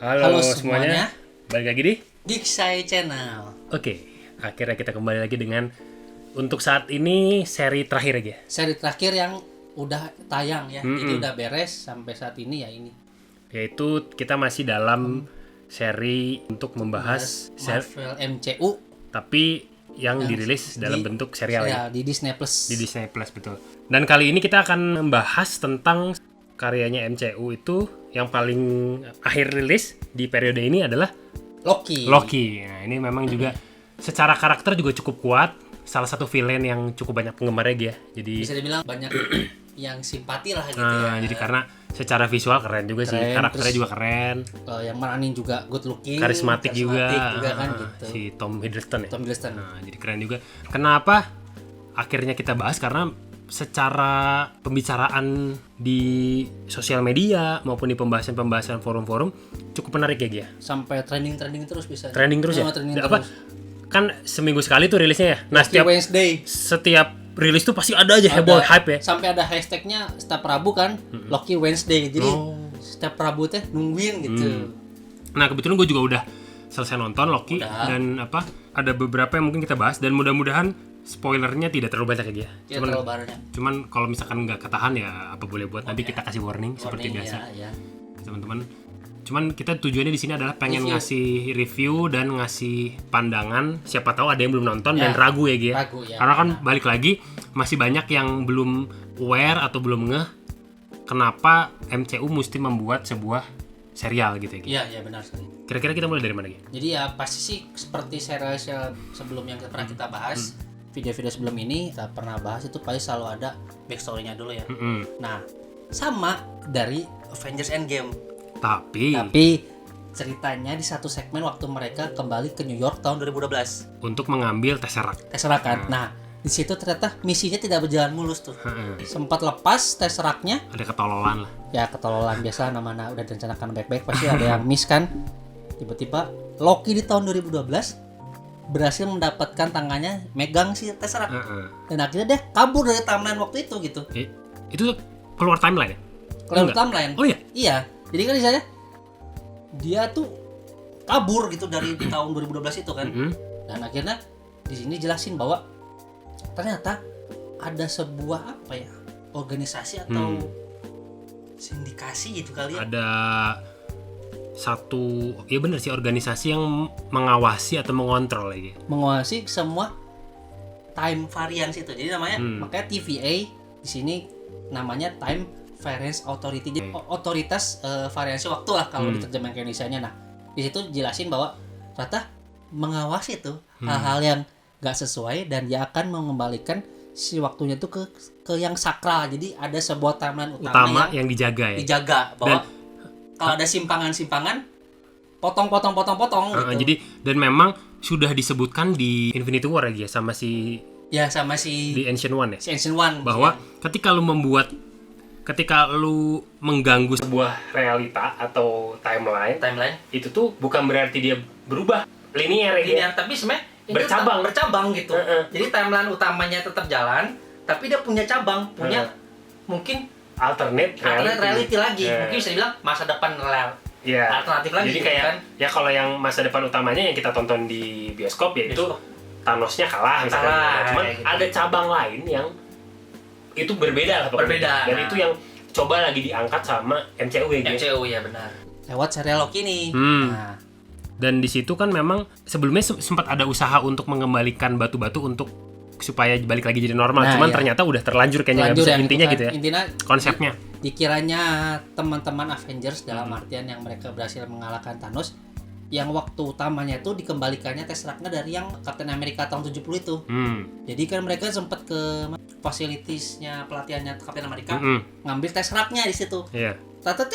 Halo semuanya, balik lagi di Geeksai Channel. Oke, akhirnya kita kembali lagi dengan untuk saat ini seri terakhir aja. Seri terakhir yang udah tayang ya, jadi udah beres sampai saat ini ya ini. Yaitu kita masih dalam seri untuk membahas Marvel MCU, tapi yang dirilis dalam bentuk serial ya. Di Disney Plus. Di Disney Plus, betul. Dan kali ini kita akan membahas tentang karyanya MCU itu yang paling akhir rilis di periode ini adalah Loki. Nah, ini memang juga secara karakter juga cukup kuat. Salah satu villain yang cukup banyak penggemarnya ya. Jadi bisa dibilang banyak yang simpati lah gitu ya. Jadi karena secara visual keren juga sih, karakternya juga keren. Yang meranin juga good looking, karismatik juga kan gitu. Si Tom Hiddleston ya. Tom Hiddleston. Nah, jadi keren juga. Kenapa akhirnya kita bahas? Karena secara pembicaraan di sosial media maupun di pembahasan forum-forum cukup menarik ya Gia. Sampai trending terus bisa. Trending terus ya. Trending apa? terus. Kan seminggu sekali tuh rilisnya ya. Nah, setiap rilis tuh pasti ada aja heboh hype ya. Sampai ada hashtagnya setiap Rabu kan, Loki Wednesday. Jadi setiap Rabu teh nungguin gitu. Nah, kebetulan gue juga udah selesai nonton Loki dan ada beberapa yang mungkin kita bahas dan mudah-mudahan spoilernya tidak terlalu banyak aja. Cuman kalau misalkan nggak ketahan ya apa boleh buat, nanti kita kasih warning seperti biasa. Ya. Teman-teman. Cuman kita tujuannya di sini adalah pengen ngasih review dan ngasih pandangan. Siapa tahu ada yang belum nonton dan ragu ya Gia. Karena kan balik lagi masih banyak yang belum aware atau belum ngeh kenapa MCU mesti membuat sebuah serial gitu ya. Iya benar sekali. Kira-kira kita mulai dari mana Gia? Jadi ya pasti sih seperti serial sebelum yang pernah kita bahas. Video-video sebelum ini kita pernah bahas itu pasti selalu ada backstory-nya dulu ya. Nah, sama dari Avengers Endgame. Tapi ceritanya di satu segmen waktu mereka kembali ke New York tahun 2012 untuk mengambil Tesseract kan. Nah, di situ ternyata misinya tidak berjalan mulus tuh. Sempat lepas Tesseract-nya. Ada ketololan lah. Ya, ketololan biasa, namanya udah direncanakan baik-baik pasti ada yang miss kan. Tiba-tiba Loki di tahun 2012 berhasil mendapatkan tangannya megang si Tesseract. Dan akhirnya dia kabur dari timeline waktu itu gitu. Itu keluar timeline ya? Keluar timeline. Oh iya? Iya. Jadi kan misalnya dia tuh kabur gitu dari tahun 2012 itu kan. Dan akhirnya di sini jelasin bahwa ternyata ada sebuah organisasi atau sindikasi gitu kali ya. Ada satu, ya benar sih, organisasi yang mengawasi atau mengontrol lagi. Mengawasi semua time variance itu. Jadi namanya makanya TVA di sini namanya Time Variance Authority. Jadi otoritas variasi waktu lah kalau diterjemahkan ke Indonesianya. Nah, di situ jelasin bahwa ternyata mengawasi tuh hal-hal yang enggak sesuai dan dia akan mengembalikan si waktunya tuh ke yang sakral. Jadi ada sebuah timeline utama yang dijaga ya. Dijaga bahwa kalau ada simpangan potong gitu. Jadi dan memang sudah disebutkan di Infinity War ya sama si The Ancient One ya. Si Ancient One bahwa ketika lu mengganggu sebuah realita atau timeline itu tuh bukan berarti dia berubah linear tapi sebenarnya bercabang gitu. Jadi timeline utamanya tetap jalan, tapi dia punya cabang, punya mungkin alternate reality lagi. Mungkin bisa dibilang masa depan alternatif lagi. Jadi kayak kan? Ya kalau yang masa depan utamanya yang kita tonton di bioskop ya itu Thanos-nya kalah misalnya. Cuman gitu. Ada cabang lain yang itu berbeda lah pokoknya. Dan itu yang coba lagi diangkat sama MCU ya. MCU ya benar. Lewat serial Loki nih. Nah. Dan di situ kan memang sebelumnya sempat ada usaha untuk mengembalikan batu-batu untuk supaya balik lagi jadi normal. Cuman ternyata udah terlanjur kayaknya nggak bisa intinya gitu ya. Intinya konsepnya. Dikiranya teman-teman Avengers dalam artian yang mereka berhasil mengalahkan Thanos, yang waktu utamanya itu dikembalikannya Tesseract-nya dari yang Captain America tahun 70 itu. Jadi kan mereka sempat ke facilities-nya pelatihannya Captain America, ngambil Tesseract-nya di situ. Ternyata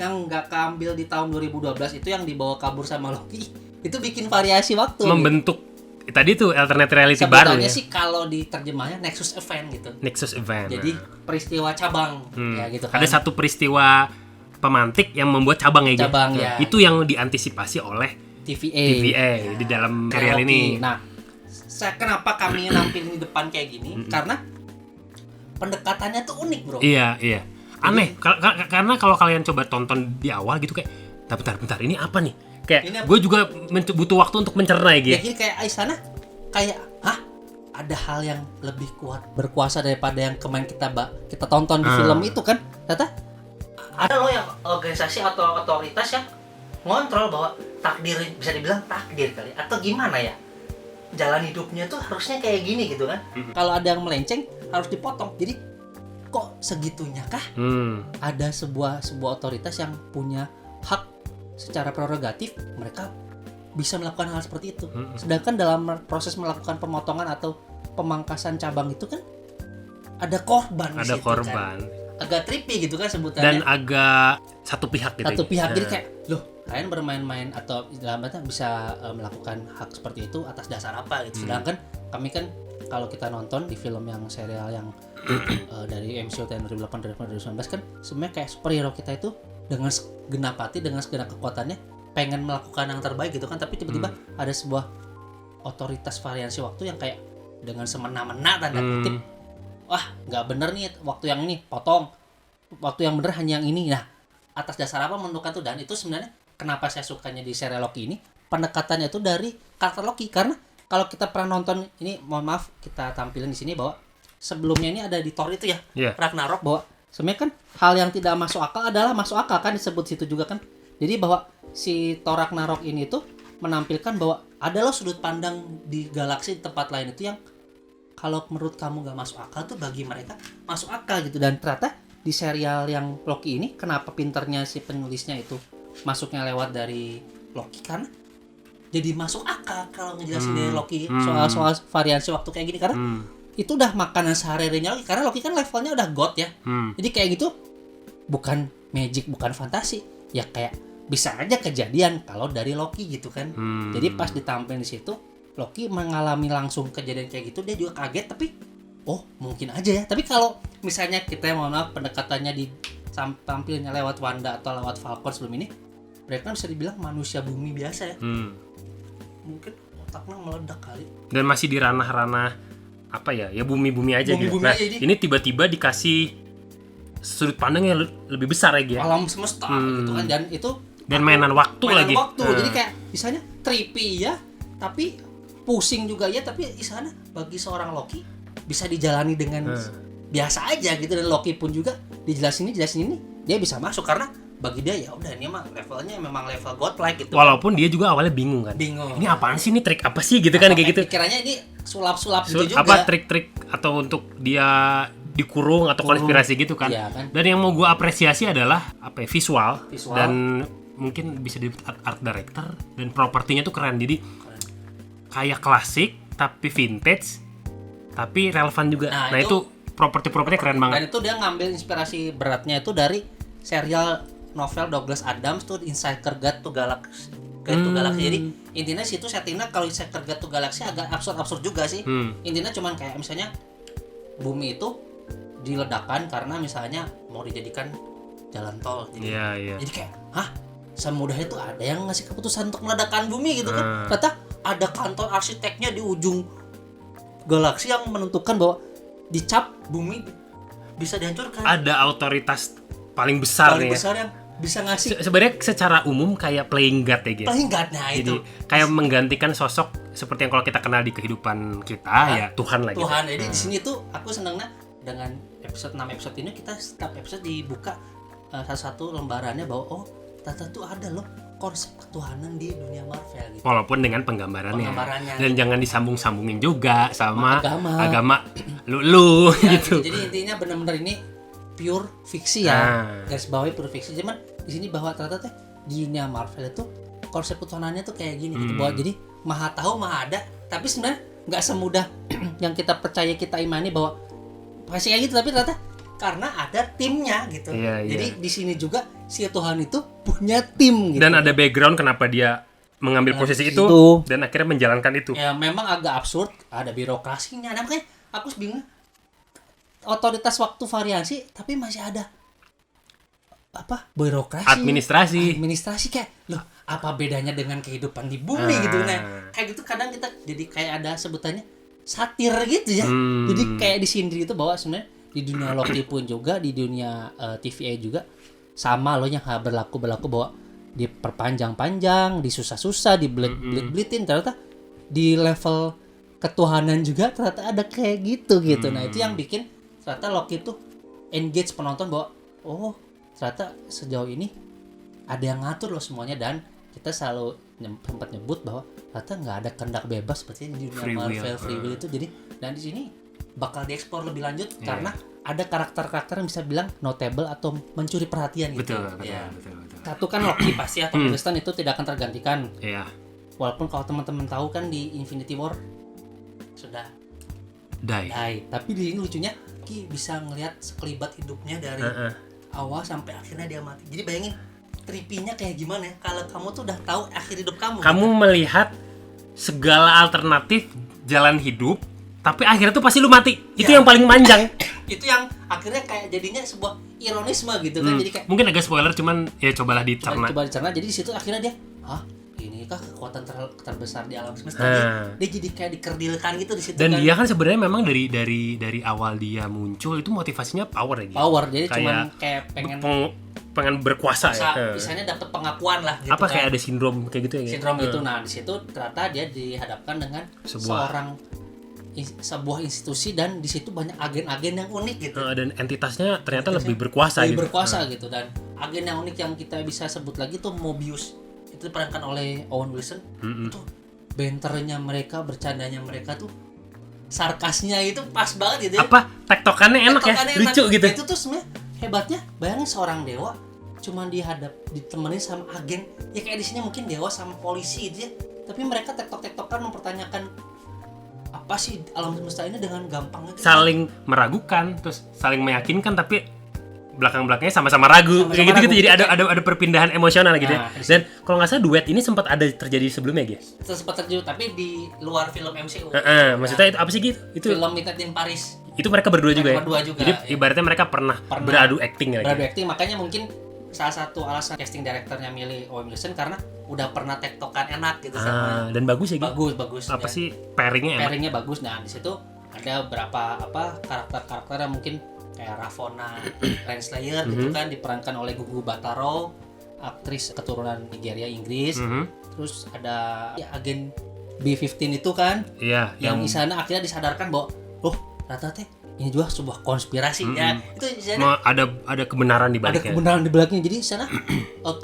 yang nggak keambil di tahun 2012 itu yang dibawa kabur sama Loki, itu bikin variasi waktu. Membentuk tadi tuh alternate reality baru ya. Sebenarnya sih kalau diterjemahnya Nexus Event gitu. Nexus Event. Jadi peristiwa cabang ya gitu kan. Ada satu peristiwa pemantik yang membuat cabang ya. Cabang ya. Itu yang diantisipasi oleh TVA di dalam serial ini. Nah, kenapa kami nampilin di depan kayak gini? Karena pendekatannya tuh unik, bro. Iya. Aneh. Karena kalau kalian coba tonton di awal gitu kayak bentar, ini apa nih? Kayak gue juga butuh waktu untuk mencerna gitu. Ya, jadi kayak sana kayak ada hal yang lebih kuat berkuasa daripada yang kemarin kita tonton di film itu kan. Ternyata ada loh yang organisasi atau otoritas yang ngontrol bahwa takdir, bisa dibilang takdir kali atau gimana ya, jalan hidupnya tuh harusnya kayak gini gitu kan. Kalau ada yang melenceng harus dipotong. Jadi kok segitunya kah ada sebuah otoritas yang punya hak secara prerogatif, mereka bisa melakukan hal seperti itu. Sedangkan dalam proses melakukan pemotongan atau pemangkasan cabang itu kan ada korban. Ada korban. Kan. Agak trippy gitu kan sebutannya. Dan agak satu pihak gitu. Satu pihak. Jadi kayak, loh, kalian bermain-main atau dalam artian bisa melakukan hak seperti itu atas dasar apa gitu. Sedangkan kami kan kalau kita nonton di film yang serial yang dari MCU tahun 2008-2019 kan sebenarnya kayak superhero kita itu dengan segenap hati, dengan segenap kekuatannya pengen melakukan yang terbaik gitu kan, tapi tiba-tiba ada sebuah otoritas variasi waktu yang kayak dengan semena-mena tanda kutip, wah nggak bener nih waktu yang ini potong, waktu yang bener hanya yang ini. Nah, atas dasar apa menentukan tuh? Dan itu sebenarnya kenapa saya sukanya di serial Loki ini, pendekatannya itu dari karakter Loki. Karena kalau kita pernah nonton ini, mohon maaf kita tampilin di sini bahwa sebelumnya ini ada di Thor itu ya, Ragnarok, bahwa sebenarnya kan hal yang tidak masuk akal adalah masuk akal kan, disebut situ juga kan. Jadi bahwa si Thor Ragnarok ini tuh menampilkan bahwa ada loh sudut pandang di galaksi tempat lain itu yang kalau menurut kamu gak masuk akal tuh bagi mereka masuk akal gitu. Dan ternyata di serial yang Loki ini kenapa pinternya si penulisnya itu masuknya lewat dari Loki, karena jadi masuk akal kalau ngejelasin dari Loki soal variasi waktu kayak gini, karena itu udah makanan sehari-harinya Loki, karena Loki kan levelnya udah god ya. Jadi kayak gitu bukan magic, bukan fantasi, ya kayak bisa aja kejadian kalau dari Loki gitu kan. Jadi pas ditampilin di situ Loki mengalami langsung kejadian kayak gitu, dia juga kaget, tapi oh mungkin aja ya. Tapi kalau misalnya kita mohon maaf pendekatannya di tampilnya lewat Wanda atau lewat Falcon sebelum ini, mereka kan bisa dibilang manusia bumi biasa ya. Mungkin otaknya meledak kali. Dan masih di ranah-ranah apa ya bumi-bumi aja bumi, gitu. Bumi nah aja, ini tiba-tiba dikasih sudut pandang yang lebih besar lagi ya. Alam semesta gitu kan, dan itu mainan waktu lagi. Jadi kayak misalnya trippy ya, tapi pusing juga ya, tapi di sana bagi seorang Loki bisa dijalani dengan biasa aja gitu. Dan Loki pun juga dijelasin ini dia bisa masuk karena bagi dia ya udah ini mah levelnya memang level godlike gitu. Walaupun dia juga awalnya bingung kan. Ini apaan sih, ini trik apa sih gitu kan, kayak gitu. Pikirannya ini sulap-sulap gitu juga. Apa trik-trik atau untuk dia dikurung atau konspirasi gitu kan. Iya, kan. Dan yang mau gue apresiasi adalah apa ya, visual dan mungkin bisa di art director, dan propertinya tuh keren. Jadi kayak klasik tapi vintage tapi relevan juga. Nah itu properti-propertinya keren banget. Dan itu dia ngambil inspirasi beratnya itu dari serial novel Douglas Adams tuh Inside Guide to Galaxy. Jadi intinya situ settingnya kalau Inside Guide to Galaxy agak absurd juga sih. Intinya cuman kayak misalnya bumi itu diledakkan karena misalnya mau dijadikan jalan tol. Jadi kayak semudah itu ada yang ngasih keputusan untuk meledakkan bumi gitu kan. Ternyata ada kantor arsiteknya di ujung galaksi yang menentukan bahwa dicap bumi bisa dihancurkan. Ada otoritas paling besar yang bisa ngasih. Sebenarnya secara umum kayak playing god ya gitu. Playing god, nah jadi, itu. Kayak menggantikan sosok seperti yang kalau kita kenal di kehidupan kita ya Tuhan lah gitu. Tuhan. Jadi di sini tuh aku senangnya dengan episode 6 episode ini kita setiap episode dibuka satu lembarannya bahwa ternyata tuh ada loh konsep ketuhanan di dunia Marvel gitu. Walaupun dengan penggambarannya. Dan jangan disambung-sambungin juga sama agama lu ya, gitu. Jadi intinya benar-benar ini pure fiksi ya. Garis bawahi pure fiksi. Cuman di sini bahwa ternyata di dunia Marvel itu konsep ketuhanannya tuh kayak gini gitu. Bahwa jadi maha tahu, maha ada, tapi sebenarnya enggak semudah yang kita percaya, kita imani bahwa pasti kayak gitu, tapi ternyata karena ada timnya gitu. Jadi di sini juga si Tuhan itu punya tim gitu. Dan ada background kenapa dia mengambil posisi itu dan akhirnya menjalankan itu. Ya memang agak absurd, ada birokrasinya. Nah, makanya aku bingung. Otoritas waktu variasi tapi masih ada birokrasi. Administrasi kayak loh, apa bedanya dengan kehidupan di bumi gitu. Nah, kayak gitu kadang kita jadi kayak ada sebutannya satir gitu ya. Jadi kayak disindir itu bahwa sebenarnya di dunia Loki pun juga, di dunia TVA juga sama loh yang berlaku bahwa diperpanjang-panjang, disusah-susah, dibelit-belitin, ternyata di level ketuhanan juga ternyata ada kayak gitu. Nah itu yang bikin ternyata Loki itu engage penonton bahwa oh ternyata sejauh ini ada yang ngatur loh semuanya, dan kita selalu sempat nyebut bahwa ternyata nggak ada kehendak bebas seperti di dunia Marvel free will itu. Jadi dan di sini bakal dieksplor lebih lanjut karena ada karakter-karakter yang bisa bilang notable atau mencuri perhatian gitu. Betul. Satu kan Loki pasti atau Hiddleston itu tidak akan tergantikan. Iya. Walaupun kalau teman-teman tahu kan di Infinity War sudah die. Tapi di sini lucunya Loki bisa ngelihat sekelibat hidupnya dari awal sampai akhirnya dia mati. Jadi bayangin trippy-nya kayak gimana ya kalau kamu tuh udah tahu akhir hidup kamu. Kamu gitu melihat segala alternatif jalan hidup, tapi akhirnya tuh pasti lu mati. Itu yang paling panjang. Itu yang akhirnya kayak jadinya sebuah ironisme gitu kan. Jadi kayak mungkin agak spoiler, cuman ya cobalah dicerna. Jadi di situ akhirnya dia, ini kah kekuatan terbesar di alam semesta. Dia jadi kayak dikerdilkan gitu di situ. Dan dia kan sebenarnya memang dari awal dia muncul itu motivasinya power ya. Power, jadi cuman kayak pengen berkuasa ya. Misalnya dapat pengakuan lah gitu. Apa kan? Kayak ada sindrom kayak gitu ya. Sindrom gitu. Nah, di situ ternyata dia dihadapkan dengan sebuah institusi, dan di situ banyak agen-agen yang unik gitu. Dan entitasnya ternyata lebih berkuasa gitu. Dan agen yang unik yang kita bisa sebut lagi tuh Mobius. Itu diperankan oleh Owen Wilson. Itu banternya mereka, bercandanya mereka tuh, sarkasnya itu pas banget gitu ya. Apa tektokannya enak ya, lucu gitu. Itu tuh sebenarnya hebatnya, bayangin seorang dewa cuman ditemenin sama agen. Ya kayak di sini mungkin dewa sama polisi gitu ya. Tapi mereka tektok-tektokan mempertanyakan apa sih alam semesta ini dengan gampangnya. Saling meragukan, terus saling meyakinkan, tapi belakang-belakangnya sama-sama ragu. Kayak gitu. Jadi ada perpindahan emosional gitu ya. Dan kalau nggak salah duet ini sempat ada terjadi sebelumnya, guys. Sempat terjadi, tapi di luar film MCU. Maksudnya itu apa sih gitu? Itu film Midnight in Paris. Itu mereka berdua juga ya. Jadi ibaratnya mereka pernah beradu acting ya. Beradu acting, makanya mungkin salah satu alasan casting directornya milih Owen Wilson karena udah pernah tektokan enak gitu sama. Dan bagus ya gitu. Bagus. Apa sih pairingnya bagus. Nah, di situ ada beberapa karakter-karakter yang mungkin kayak Ravonna Renslayer gitu kan, diperankan oleh Gugu Bataro, aktris keturunan Nigeria Inggris. Terus ada agen B-15 itu kan, yang di sana akhirnya disadarkan bahwa ternyata ini juga sebuah konspirasi ya. Itu di sana ada kebenaran di baliknya. Jadi di sana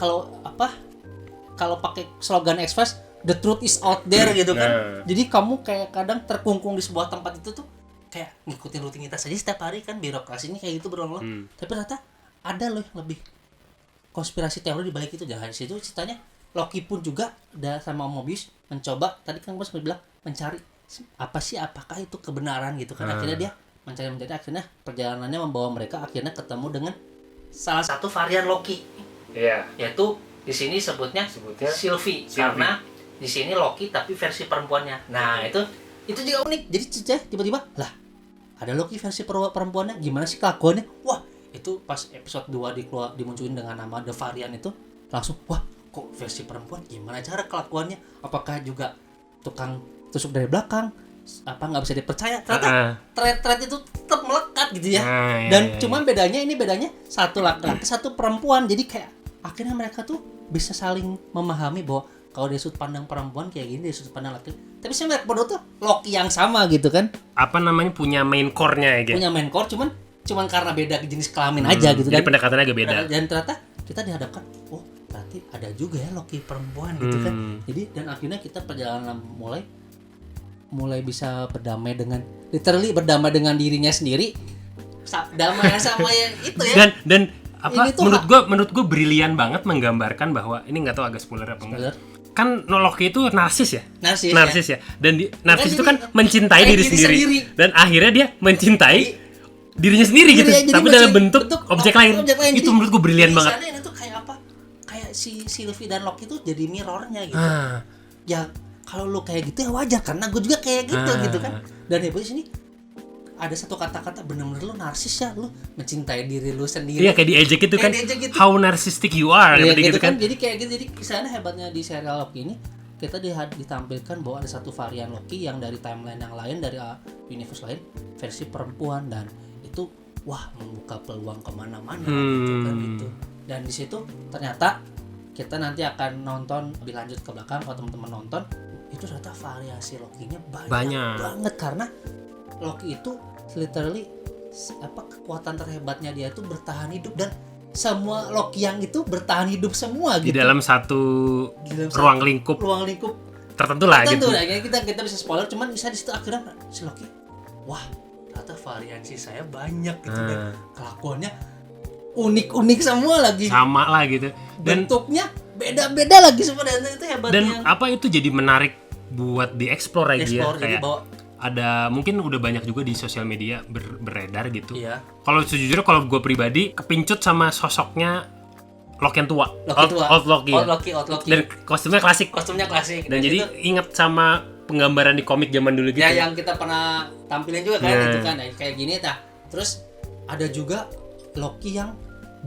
kalau pakai slogan X-Files, the truth is out there gitu kan. Jadi kamu kayak kadang terkungkung di sebuah tempat itu tuh kayak ngikutin rutinitas aja setiap hari kan, birokrasi ini kayak gitu berulang-ulang. Tapi ternyata ada loh yang lebih konspirasi teori di balik itu. Jangan di situ ceritanya Loki pun juga sama Mobius mencoba, tadi kan Bos bilang mencari apakah itu kebenaran gitu kan. Akhirnya dia mencari, akhirnya perjalanannya membawa mereka akhirnya ketemu dengan salah satu varian Loki. Yaitu di sini sebutnya Sylvie. Karena di sini Loki tapi versi perempuannya. Nah, itu juga unik. Jadi tiba-tiba lah ada Loki versi perempuannya, gimana sih kelakuannya? Wah, itu pas episode 2 dimunculin dengan nama The Variant itu langsung kok versi perempuan, gimana cara kelakuannya? Apakah juga tukang tusuk dari belakang, nggak bisa dipercaya? Ternyata thread itu tetap melekat gitu ya. Dan cuman bedanya satu laki-laki satu perempuan, jadi kayak akhirnya mereka tuh bisa saling memahami bahwa kalau dari sudut pandang perempuan kayak gini, dari sudut pandang laki, tapi sebenarnya berdua tuh Loki yang sama gitu kan. Punya main core-nya ya gitu. Punya main core, cuman karena beda jenis kelamin aja gitu. Jadi pendekatannya agak beda. Dan ternyata kita dihadapkan, berarti ada juga ya Loki perempuan gitu kan. Jadi dan akhirnya kita perjalanan mulai bisa berdamai dengan dirinya sendiri, damai sama yang itu ya. Dan menurut gue brilian banget menggambarkan bahwa ini nggak tahu agak spoiler apa enggak. Kan Loki itu narsis ya. Narsis ya. Dan narsis itu kan mencintai diri sendiri. Dan akhirnya dia mencintai dirinya sendiri gitu. Tapi dalam bentuk objek lain. Itu menurut gue brilian banget. Ini tuh kayak apa? Kayak si Sylvie dan Loki itu jadi mirrornya gitu. Ya kalau lu kayak gitu ya wajar, karena gue juga kayak gitu kan. Dan hebat di sini ada satu kata-kata benar-benar lu narsis ya, lu mencintai diri lu sendiri. Iya, kayak diejek gitu kan. How narcissistic you are gitu kan. Jadi kayak gitu. Jadi kisahnya hebatnya di serial Loki ini, kita ditampilkan bahwa ada satu varian Loki yang dari timeline yang lain, dari universe lain, versi perempuan, dan itu membuka peluang kemana-mana gitu kan gitu. Dan di situ ternyata kita nanti akan nonton lebih lanjut ke belakang. Kalau teman-teman nonton itu ternyata variasi Loki-nya banyak banget, karena Loki itu literally kekuatan terhebatnya dia itu bertahan hidup, dan semua Loki yang itu bertahan hidup semua di gitu dalam satu ruang lingkup tertentu lah gitu. Nah, kita bisa spoiler, cuman bisa di situ akhirnya si Loki, wah ternyata variasi saya banyak gitu, dan kelakuannya unik-unik semua lagi, sama lah gitu, dan bentuknya beda-beda lagi semua, dan itu hebatnya. Dan apa itu jadi menarik buat dieksplor lagi ya, kayak ada mungkin udah banyak juga di sosial media beredar gitu. Iya. Kalau sejujurnya kalau gue pribadi kepincut sama sosoknya Loki yang tua. Old Loki. Dan kostumnya klasik. Dan jadi inget sama penggambaran di komik zaman dulu gitu. Ya yang kita pernah tampilin juga kan, itu kan kayak gini tah. Terus ada juga Loki yang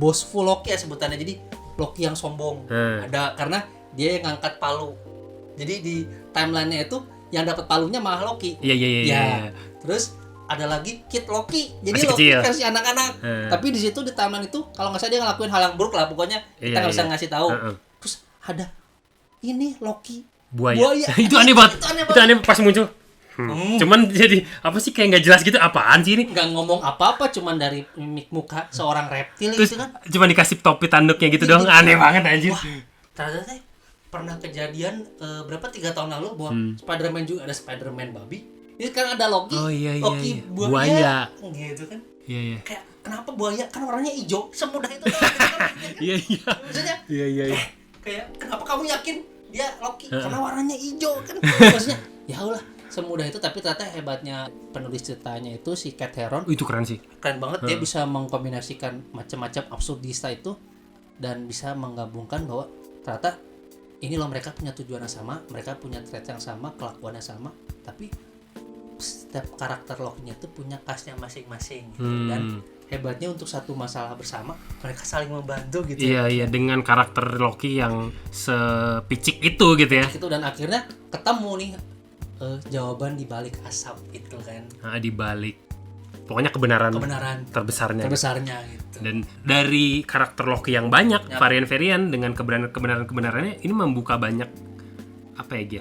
bossful Loki ya sebutannya. Jadi Loki yang sombong. Ada karena dia yang ngangkat palu. Jadi di timeline-nya itu yang dapat palunya malah Loki. Iya. Terus ada lagi Kid Loki. Jadi masih Loki kecil. versi anak-anak. Tapi di situ di timeline itu kalau nggak salah dia ngelakuin hal yang buruk lah, pokoknya kita nggak bisa ngasih tahu. Terus ada ini Loki buaya. Itu aneh banget. Itu aneh pas muncul. Cuman jadi apa sih, kayak nggak jelas gitu, apaan sih ini? Nggak ngomong apa-apa, cuman dari mimik muka seorang reptil. Terus gitu kan. Cuma dikasih topi tanduknya gitu doang, aneh banget anjir. Wah, ternyata pernah kejadian 3 tahun lalu bahwa Spider-Man juga ada Spider-Man babi. Ini sekarang ada Loki. Loki buaya. Gitu kan. Iya. Kayak kenapa buaya? Kan warnanya hijau. Semudah itu kan. Iya. Maksudnya? Iya. Kayak kenapa kamu yakin dia Loki? Karena warnanya hijau kan. Maksudnya ya Allah, semudah itu. Tapi ternyata hebatnya penulis ceritanya itu si Cat Herron. Itu keren sih. Keren banget, dia bisa mengkombinasikan macam-macam absurdista itu dan bisa menggabungkan bahwa ternyata ini loh, mereka punya tujuan yang sama, mereka punya trait yang sama, kelakuan yang sama, tapi setiap karakter Loki-nya itu punya khasnya masing-masing gitu. Dan hebatnya untuk satu masalah bersama mereka saling membantu gitu. Iya, dengan karakter Loki yang sepicik itu gitu ya. Itu, dan akhirnya ketemu nih jawaban di balik asap itu kan. Di balik pokoknya kebenaran terbesarnya gitu. Dan dari karakter Loki yang banyak, varian-varian dengan kebenarannya ini membuka banyak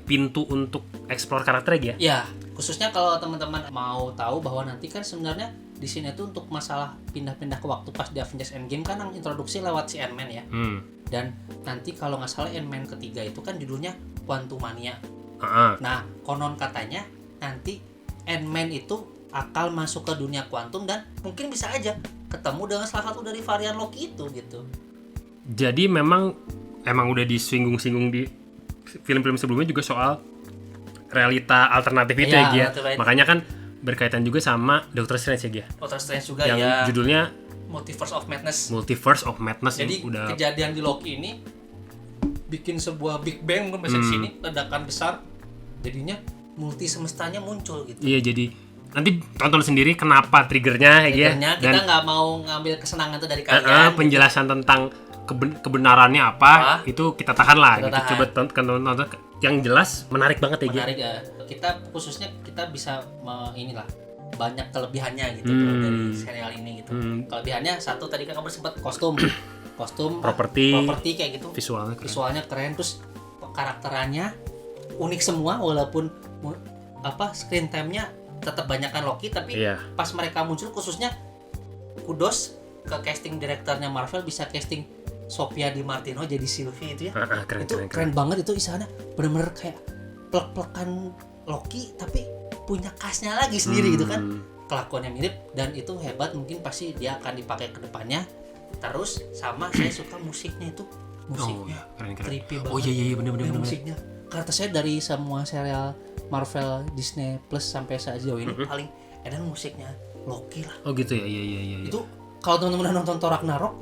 pintu untuk eksplor karakternya ya. Khususnya kalau teman-teman mau tahu bahwa nanti kan sebenarnya di sini itu untuk masalah pindah-pindah ke waktu pas di Avengers Endgame kan yang introduksi lewat si Ant-Man ya. Dan nanti kalau nggak salah Ant-Man ketiga itu kan judulnya Quantumania. Nah, konon katanya nanti Ant-Man itu akal masuk ke dunia kuantum dan mungkin bisa aja ketemu dengan salah satu dari varian Loki itu gitu. Jadi emang udah disinggung-singgung di film-film sebelumnya juga soal realita alternatif itu ya. Makanya kan berkaitan juga sama Doctor Strange ya. Doctor Strange juga yang judulnya Multiverse of Madness. Jadi udah kejadian di Loki ini bikin sebuah Big Bang di sini, ledakan besar. Jadinya multi semestanya muncul gitu. Iya, jadi nanti tonton sendiri kenapa triggernya ya. Kita nggak mau ngambil kesenangan itu dari kalian. Penjelasan tentang kebenarannya apa itu kita tahan lah gitu. Coba tonton yang jelas menarik banget ya. Menarik ya. Kita khususnya kita bisa inilah banyak kelebihannya gitu dari serial ini gitu. Kelebihannya satu tadi kan kamu sempat kostum properti kayak gitu. Visualnya keren, terus karakterannya unik semua walaupun screen time-nya tetap banyakkan Loki, tapi pas mereka muncul khususnya kudos ke casting direkturnya Marvel bisa casting Sophia Di Martino jadi Sylvie itu ya. Keren banget itu, istilahnya benar-benar kayak plek-plekan Loki tapi punya khasnya lagi sendiri gitu kan. Kelakuannya mirip dan itu hebat, mungkin pasti dia akan dipakai ke depannya. Terus sama saya suka musiknya itu. Keren. Creepy banget. Iya benar. Musiknya. Karena saya dari semua serial Marvel Disney Plus sampai sejauh ini paling edan musiknya Loki lah. Oh gitu ya. Iya. Itu kalau teman-teman nonton Thor Ragnarok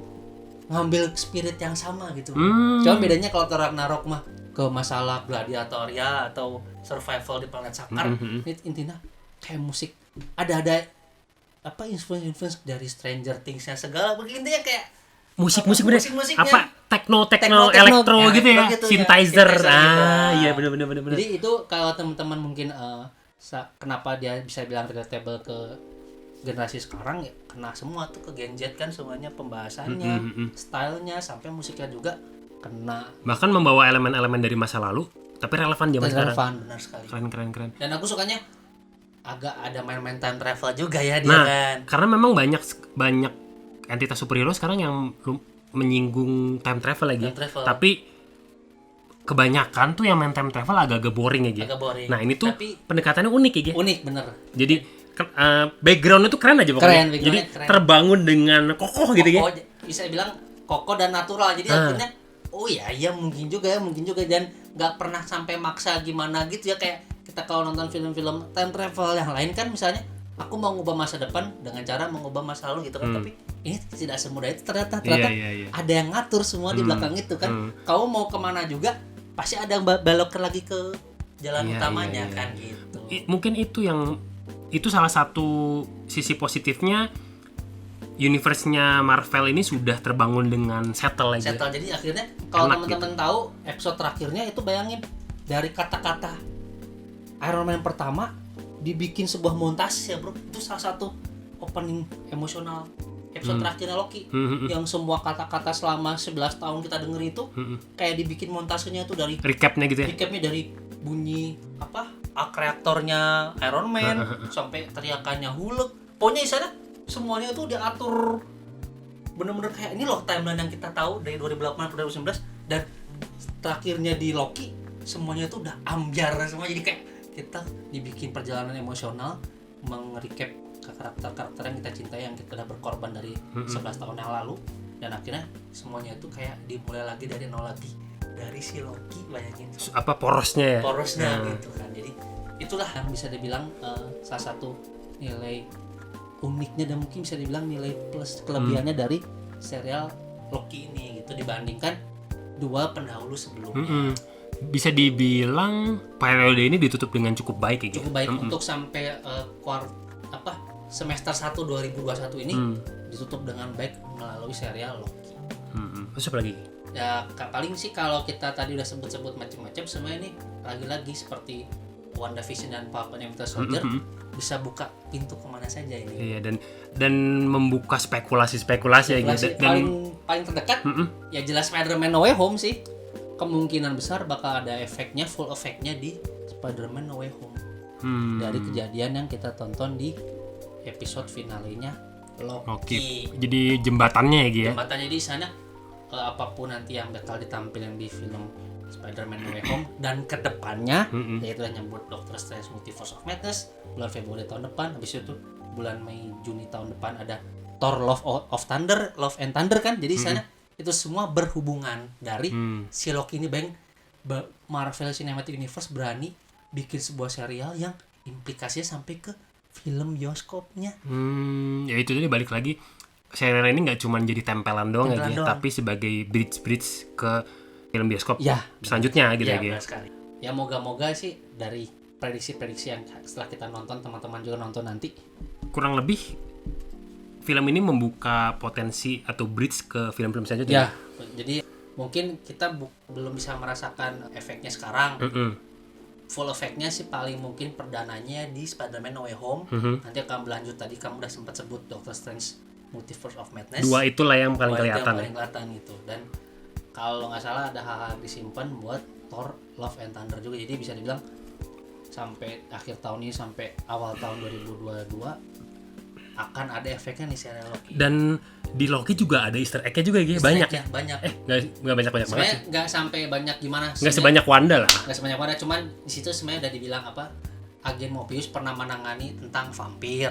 ngambil spirit yang sama gitu. Cuma bedanya kalau Thor Ragnarok mah ke masalah gladiator ya atau survival di planet Sakar. Intinya kayak musik ada influence dari Stranger Things-nya segala intinya kayak musik-musiknya apa techno elektro gitu ya, synthesizer. Iya benar. Jadi itu kalau teman-teman mungkin kenapa dia bisa bilang relatable ke generasi sekarang ya, kena semua tuh ke Gen Z kan semuanya pembahasannya, stylenya sampai musiknya juga kena. Bahkan membawa elemen-elemen dari masa lalu tapi relevan zaman sekarang. Relevan, benar sekali. Keren. Dan aku sukanya agak ada main-main time travel juga ya dia kan. Karena memang banyak entitas superhero sekarang yang menyinggung time travel lagi. Tapi kebanyakan tuh yang main time travel agak-agak boring ya. Agak boring. Nah, ini tuh pendekatannya unik ya. Unik bener. Jadi background itu keren aja pokoknya. Jadi keren. Terbangun dengan kokoh gitu ya. Bisa bilang kokoh dan natural. Jadi akhirnya oh ya mungkin juga dan nggak pernah sampai maksa gimana gitu ya, kayak kita kalau nonton film-film time travel yang lain kan misalnya aku mau ngubah masa depan dengan cara mengubah masa lalu gitu kan, tapi ini tidak semudah itu ternyata ada yang ngatur semua di belakang itu kan. Kamu mau kemana juga pasti ada yang belok lagi ke jalan utamanya kan gitu. Mungkin itu salah satu sisi positifnya. Universe-nya Marvel ini sudah terbangun dengan settle aja. Jadi akhirnya kalau teman-teman tahu episode terakhirnya itu, bayangin dari kata-kata Iron Man pertama dibikin sebuah montase ya bro. Itu salah satu opening emosional episode terakhirnya Loki. Yang semua kata-kata selama 11 tahun kita denger itu kayak dibikin montasenya itu dari recapnya gitu ya. Recapnya dari bunyi arc reaktornya Iron Man sampai teriakannya Hulk. Pokoknya di sana semuanya tuh diatur bener-bener kayak ini loh timeline yang kita tahu dari 2008 ke 2019, dan terakhirnya di Loki semuanya tuh udah ambyar semua. Jadi kayak kita dibikin perjalanan emosional meng-recap ke karakter-karakter yang kita cintai, yang kita udah berkorban dari 11 tahun yang lalu, dan akhirnya semuanya itu kayak dimulai lagi dari nol lagi dari si Loki. Bayangin porosnya gitu kan. Jadi itulah yang bisa dibilang salah satu nilai uniknya dan mungkin bisa dibilang nilai plus kelebihannya dari serial Loki ini gitu dibandingkan dua pendahulu sebelumnya. Bisa dibilang periode ini ditutup dengan cukup baik ya. Cukup baik untuk sampai semester 1 2021 ini ditutup dengan baik melalui serial Loki. Terus apa lagi? Ya paling sih kalau kita tadi udah sebut-sebut macam-macam, semuanya ini lagi-lagi seperti WandaVision dan Falcon and Winter Soldier bisa buka pintu kemana saja ini. Iya, dan membuka spekulasi ya gitu. Paling terdekat ya jelas Spider-Man No Way Home sih. Kemungkinan besar bakal ada full efeknya di Spider-Man No Way Home. Dari kejadian yang kita tonton di episode finalenya Loki. Jadi jembatannya ya gitu ya. Jembatannya di sana apapun nanti yang bakal ditampilkan di film Spider-Man No Way Home dan kedepannya yaitu yang nyebut Doctor Strange Multiverse of Madness bulan Februari tahun depan. Habis itu bulan Mei Juni tahun depan ada Thor Love and Thunder kan. Jadi sana itu semua berhubungan dari si Loki ini. Marvel Cinematic Universe berani bikin sebuah serial yang implikasinya sampai ke film bioskopnya. Ya itu tadi balik lagi, serial ini nggak cuma jadi tempelan doang ya, tapi sebagai bridge ke film bioskop selanjutnya gitu ya. Sekali. Ya moga-moga sih dari prediksi-prediksi yang setelah kita nonton, teman-teman juga nonton nanti, kurang lebih film ini membuka potensi atau bridge ke film-film selanjutnya. Ya, jadi mungkin kita belum bisa merasakan efeknya sekarang. Full efeknya sih paling mungkin perdananya di Spider-Man No Way Home. Nanti akan berlanjut, tadi kamu udah sempat sebut Doctor Strange Multiverse of Madness. Dua itulah yang paling kelihatan gitu. Dan kalau nggak salah ada hal-hal disimpan buat Thor Love and Thunder juga. Jadi bisa dibilang sampai akhir tahun ini, sampai awal tahun 2022 akan ada efeknya nih serial Loki. Dan di Loki juga ada Easter egg-nya juga gitu. Banyak. Nggak banyak banget. Sebenarnya nggak sampai banyak gimana. Nggak sebanyak Wanda lah. Nggak sebanyak Wanda, cuman di situ sebenarnya udah dibilang Agen Mobius pernah menangani tentang vampir.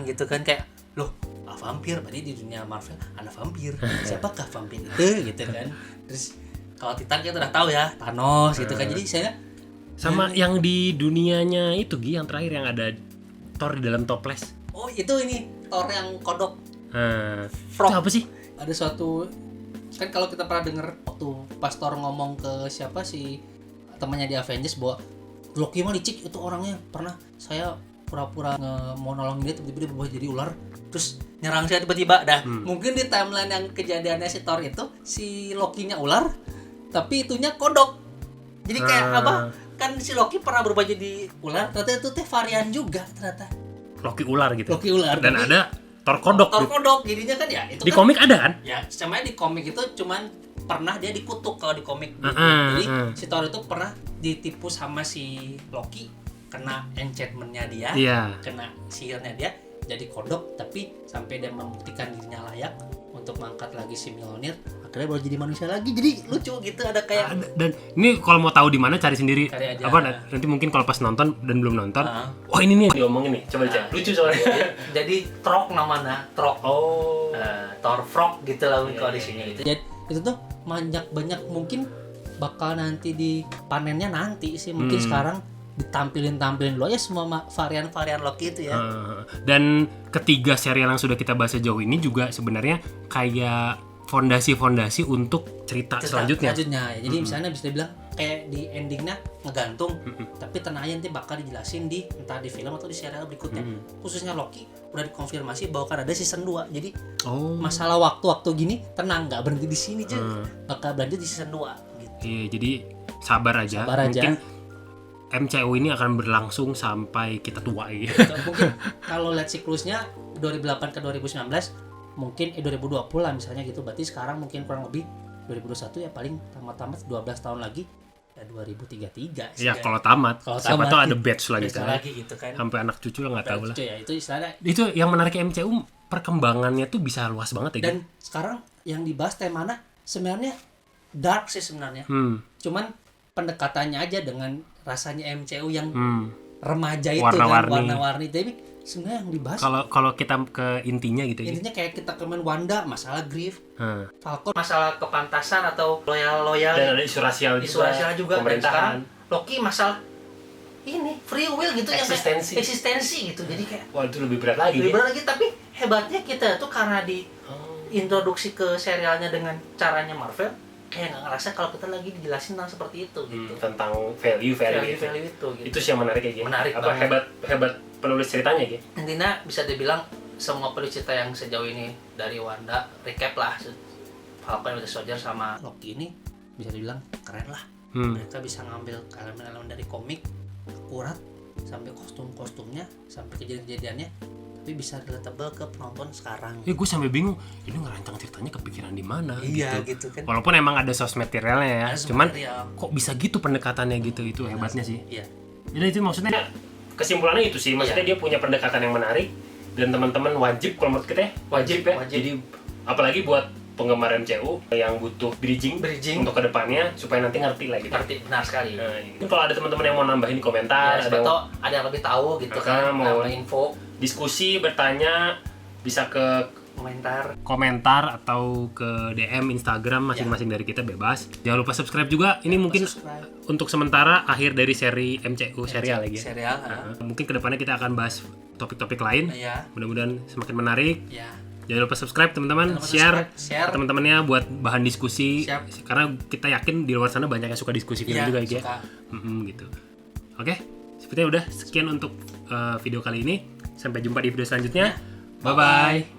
Gitu kan, kayak loh, vampir berarti di dunia Marvel ada vampir. Siapakah vampir itu gitu kan. Terus kalau Titan kita udah tahu ya, Thanos gitu kan. Jadi saya sama yang di dunianya itu yang terakhir yang ada Thor di dalam toples. Oh, itu ini Thor yang kodok. Itu apa sih? Ada suatu kan, kalau kita pernah denger waktu pas Thor ngomong ke siapa sih temannya di Avengers bahwa Loki mah licik, itu orangnya pernah saya pura-pura mau nolongin dia, tiba-tiba dia berubah jadi ular terus nyerang saya tiba-tiba. Mungkin di timeline yang kejadiannya si Thor itu si Loki-nya ular tapi itunya kodok. Jadi kayak kan si Loki pernah berubah jadi ular, ternyata itu varian juga ternyata. Loki ular gitu. Loki ular. Dan ada Thor kodok. Thor kodok jadinya kan ya itu. Di komik ada kan? Ya, sebenarnya di komik itu cuman pernah dia dikutuk kalau di komik. Jadi si Thor itu pernah ditipu sama si Loki, kena enchantment-nya dia, kena sihirnya dia, jadi kodok, tapi sampai dia membuktikan dirinya layak untuk mengangkat lagi si Mjolnir, akhirnya baru jadi manusia lagi. Jadi lucu gitu, ada kayak dan ini kalau mau tahu di mana cari sendiri. Nanti mungkin kalau pas nonton dan belum nonton, oh ini nih diomongin nih, coba cek. Lucu soalnya. Jadi Trog namanya, Trog. Thor Frog gitu lah kalau di sini gitu. Jadi itu tuh banyak mungkin bakal nanti dipanennya nanti sih, mungkin sekarang ditampilin dulu ya semua varian Loki itu ya. Dan ketiga serial yang sudah kita bahas sejauh ini juga sebenarnya kayak fondasi untuk cerita selanjutnya. Ya. Jadi misalnya bisa dibilang kayak di endingnya ngegantung, tapi tenang aja nanti bakal dijelasin di entah di film atau di serial berikutnya. Khususnya Loki udah dikonfirmasi bahwa kan ada season 2. Jadi masalah waktu gini tenang, nggak berhenti di sini cuy. Bakal berlanjut di season 2 gitu. Iya, jadi sabar aja. Mungkin MCU ini akan berlangsung sampai kita tua gitu. Mungkin kalau lihat siklusnya 2008 ke 2019 mungkin 2020 lah misalnya gitu. Berarti sekarang mungkin kurang lebih 2021 ya paling tamat 12 tahun lagi ya 2033 sih. Ya kalau tamat siapa tahu ada batch lagi gitu kan. Sampai anak cucu lah enggak tahu lah. Ya, itu istilahnya. Itu yang menarik MCU, perkembangannya tuh bisa luas banget ya. Dan sekarang yang dibahas temanya sebenarnya dark sih sebenarnya. Cuman pendekatannya aja dengan rasanya MCU yang remaja itu warna-warni. Tapi sebenarnya yang dibahas kalau kita ke intinya gitu ya. Intinya kayak kita kemarin Wanda masalah grief, Falcon masalah kepantasan atau loyal dan ada isu rasial juga pemerintahan. Loki masalah ini free will gitu, eksistensi gitu. Jadi kayak itu lebih berat lagi. Tapi hebatnya kita tuh karena diintroduksi ke serialnya dengan caranya Marvel, kayak nggak ngerasa kalau kita lagi dijelasin tentang seperti itu gitu. Tentang value itu gitu. Itu sih yang menarik kayak gitu. Menarik apa banget. hebat penulis ceritanya gitu. Intinya bisa dibilang semua penulis cerita yang sejauh ini dari Wanda, recap lah Falcon, Winter Soldier sama Loki ini bisa dibilang keren lah. Mereka bisa ngambil elemen-elemen dari komik akurat sampai kostum-kostumnya sampai kejadian-kejadiannya, tapi bisa relatable ke penonton sekarang. Ya gue sampai bingung, ini ngerancang ceritanya kepikiran di mana gitu kan. Walaupun emang ada source materialnya ya, cuman kok bisa gitu pendekatannya gitu, itu hebatnya sih. Iya. Jadi itu maksudnya kesimpulannya itu sih, maksudnya dia punya pendekatan yang menarik dan teman-teman wajib, kalau menurut kita wajib ya. Jadi apalagi buat penggemar MCU yang butuh bridging untuk kedepannya supaya nanti ngerti lah gitu. Ngerti, benar sekali. Ini kalau ada teman-teman yang mau nambahin komentar, ada yang lebih tahu gitu kan, mau info, diskusi, bertanya, bisa ke komentar atau ke DM Instagram masing-masing dari kita, bebas. Jangan lupa subscribe juga. Ini mungkin untuk sementara akhir dari seri MCU serial lagi. Mungkin kedepannya kita akan bahas topik-topik lain. Mudah-mudahan semakin menarik. Jangan lupa subscribe teman-teman, share teman-temannya buat bahan diskusi. Karena kita yakin di luar sana banyak yang suka diskusi film juga ya. Gitu. Oke, sepertinya udah sekian untuk video kali ini. Sampai jumpa di video selanjutnya. Bye bye.